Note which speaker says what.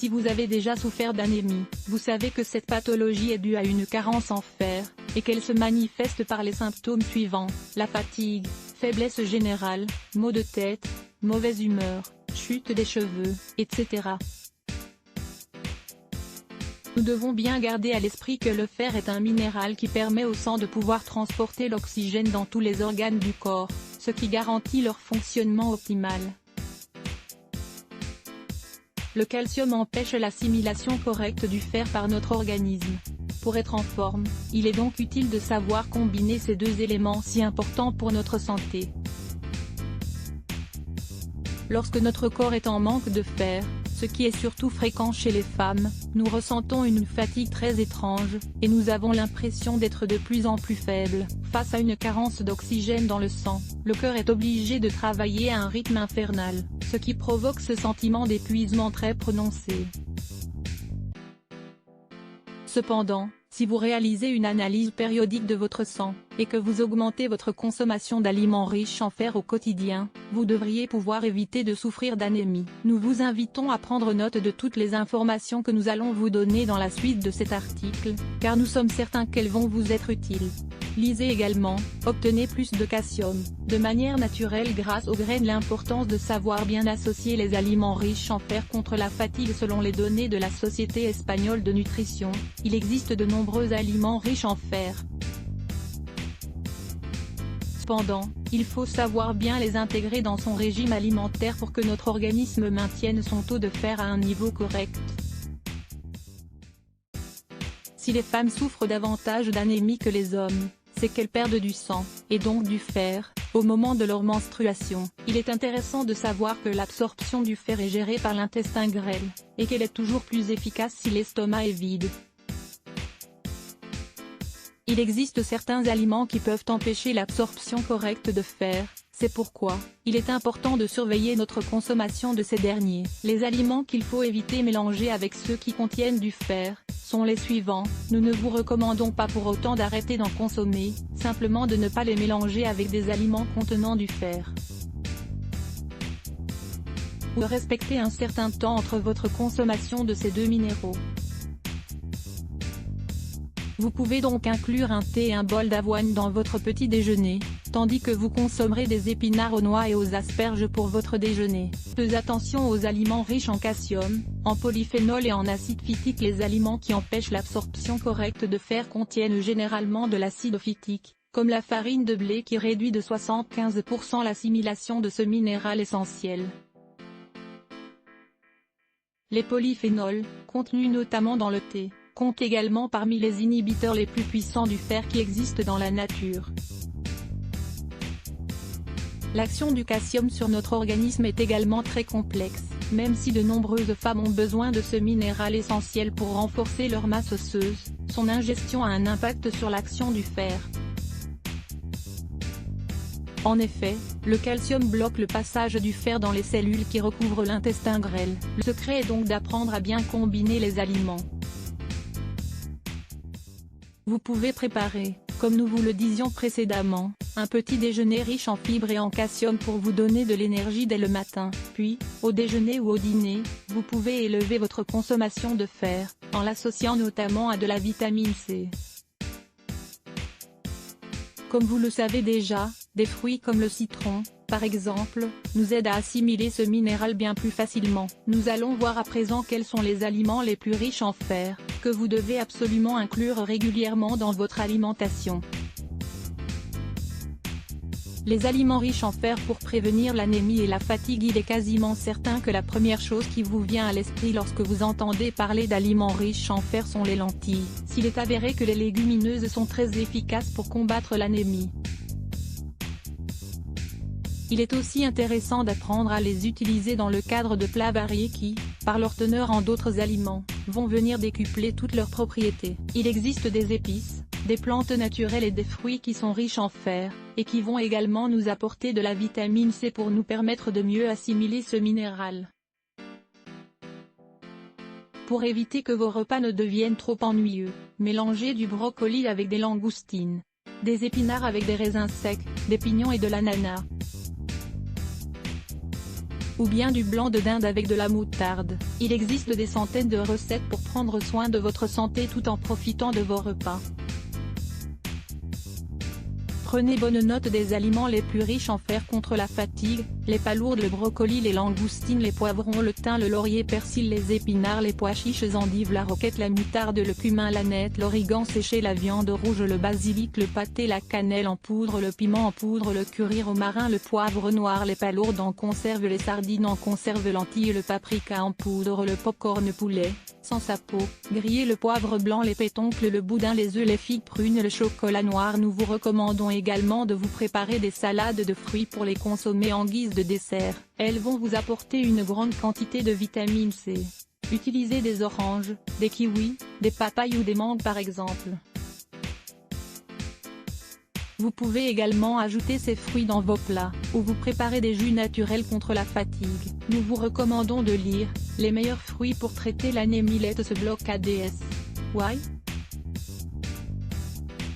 Speaker 1: Si vous avez déjà souffert d'anémie, vous savez que cette pathologie est due à une carence en fer, et qu'elle se manifeste par les symptômes suivants: la fatigue, faiblesse générale, maux de tête, mauvaise humeur, chute des cheveux, etc. Nous devons bien garder à l'esprit que le fer est un minéral qui permet au sang de pouvoir transporter l'oxygène dans tous les organes du corps, ce qui garantit leur fonctionnement optimal. Le calcium empêche l'assimilation correcte du fer par notre organisme. Pour être en forme, il est donc utile de savoir combiner ces deux éléments si importants pour notre santé. Lorsque notre corps est en manque de fer, ce qui est surtout fréquent chez les femmes, nous ressentons une fatigue très étrange, et nous avons l'impression d'être de plus en plus faibles. Face à une carence d'oxygène dans le sang, le cœur est obligé de travailler à un rythme infernal, ce qui provoque ce sentiment d'épuisement très prononcé. Cependant, si vous réalisez une analyse périodique de votre sang, et que vous augmentez votre consommation d'aliments riches en fer au quotidien, vous devriez pouvoir éviter de souffrir d'anémie. Nous vous invitons à prendre note de toutes les informations que nous allons vous donner dans la suite de cet article, car nous sommes certains qu'elles vont vous être utiles. Lisez également, obtenez plus de calcium, de manière naturelle grâce aux graines. L'importance de savoir bien associer les aliments riches en fer contre la fatigue. Selon les données de la Société espagnole de nutrition, il existe de nombreux aliments riches en fer. Cependant, il faut savoir bien les intégrer dans son régime alimentaire pour que notre organisme maintienne son taux de fer à un niveau correct. Si les femmes souffrent davantage d'anémie que les hommes, c'est qu'elles perdent du sang, et donc du fer, au moment de leur menstruation. Il est intéressant de savoir que l'absorption du fer est gérée par l'intestin grêle, et qu'elle est toujours plus efficace si l'estomac est vide. Il existe certains aliments qui peuvent empêcher l'absorption correcte de fer, c'est pourquoi il est important de surveiller notre consommation de ces derniers. Les aliments qu'il faut éviter mélanger avec ceux qui contiennent du fer sont les suivants. Nous ne vous recommandons pas pour autant d'arrêter d'en consommer, simplement de ne pas les mélanger avec des aliments contenant du fer. Ou respecter un certain temps entre votre consommation de ces deux minéraux. Vous pouvez donc inclure un thé et un bol d'avoine dans votre petit déjeuner, tandis que vous consommerez des épinards aux noix et aux asperges pour votre déjeuner. Faites attention aux aliments riches en calcium, en polyphénol et en acide phytique. Les aliments qui empêchent l'absorption correcte de fer contiennent généralement de l'acide phytique, comme la farine de blé qui réduit de 75% l'assimilation de ce minéral essentiel. Les polyphénols, contenus notamment dans le thé, comptent également parmi les inhibiteurs les plus puissants du fer qui existent dans la nature. L'action du calcium sur notre organisme est également très complexe, même si de nombreuses femmes ont besoin de ce minéral essentiel pour renforcer leur masse osseuse, son ingestion a un impact sur l'action du fer. En effet, le calcium bloque le passage du fer dans les cellules qui recouvrent l'intestin grêle. Le secret est donc d'apprendre à bien combiner les aliments. Vous pouvez préparer, comme nous vous le disions précédemment, un petit déjeuner riche en fibres et en calcium pour vous donner de l'énergie dès le matin. Puis, au déjeuner ou au dîner, vous pouvez élever votre consommation de fer, en l'associant notamment à de la vitamine C. Comme vous le savez déjà, des fruits comme le citron, par exemple, nous aident à assimiler ce minéral bien plus facilement. Nous allons voir à présent quels sont les aliments les plus riches en fer, que vous devez absolument inclure régulièrement dans votre alimentation. Les aliments riches en fer pour prévenir l'anémie et la fatigue. Il est quasiment certain que la première chose qui vous vient à l'esprit lorsque vous entendez parler d'aliments riches en fer sont les lentilles. S'il est avéré que les légumineuses sont très efficaces pour combattre l'anémie, il est aussi intéressant d'apprendre à les utiliser dans le cadre de plats variés qui, par leur teneur en d'autres aliments, vont venir décupler toutes leurs propriétés. Il existe des épices, des plantes naturelles et des fruits qui sont riches en fer, et qui vont également nous apporter de la vitamine C pour nous permettre de mieux assimiler ce minéral. Pour éviter que vos repas ne deviennent trop ennuyeux, mélangez du brocoli avec des langoustines, des épinards avec des raisins secs, des pignons et de l'ananas. ou bien du blanc de dinde avec de la moutarde. Il existe des centaines de recettes pour prendre soin de votre santé tout en profitant de vos repas. Prenez bonne note des aliments les plus riches en fer contre la fatigue: les palourdes, le brocoli, les langoustines, les poivrons, le thym, le laurier, persil, les épinards, les pois chiches, endives, la roquette, la moutarde, le cumin, l'aneth, l'origan séché, la viande rouge, le basilic, le pâté, la cannelle en poudre, le piment en poudre, le curry romarin, le poivre noir, les palourdes en conserve, les sardines en conserve, lentilles, le paprika en poudre, le popcorn poulet, sans sa peau, grillé, le poivre blanc, les pétoncles, le boudin, les œufs, les figues prunes, le chocolat noir. Nous vous recommandons également de vous préparer des salades de fruits pour les consommer en guise de dessert. Elles vont vous apporter une grande quantité de vitamine C. Utilisez des oranges, des kiwis, des papayes ou des mangues par exemple. Vous pouvez également ajouter ces fruits dans vos plats, ou vous préparer des jus naturels contre la fatigue. Nous vous recommandons de lire « Les meilleurs fruits pour traiter l'anémie. Let's block ADS. Why ?